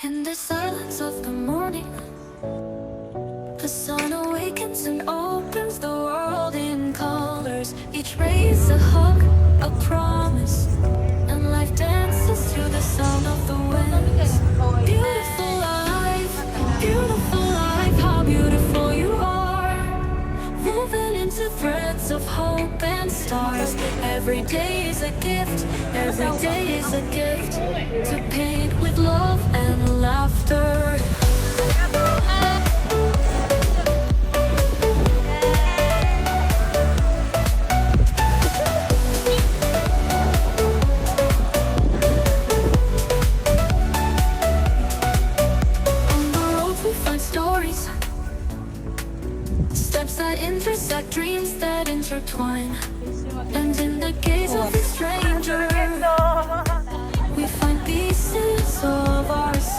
In the silence of the morning, the sun awakens and opens the world in colors. Each ray is a hug, a promise, and life dances to the sound of the winds. Beautiful life, how beautiful you are. Woven into threads of hope and stars. Every day is a gift, every day is a gift. To paint with love and laughter. On the road we find stories, steps that intersect, dreams that intertwine.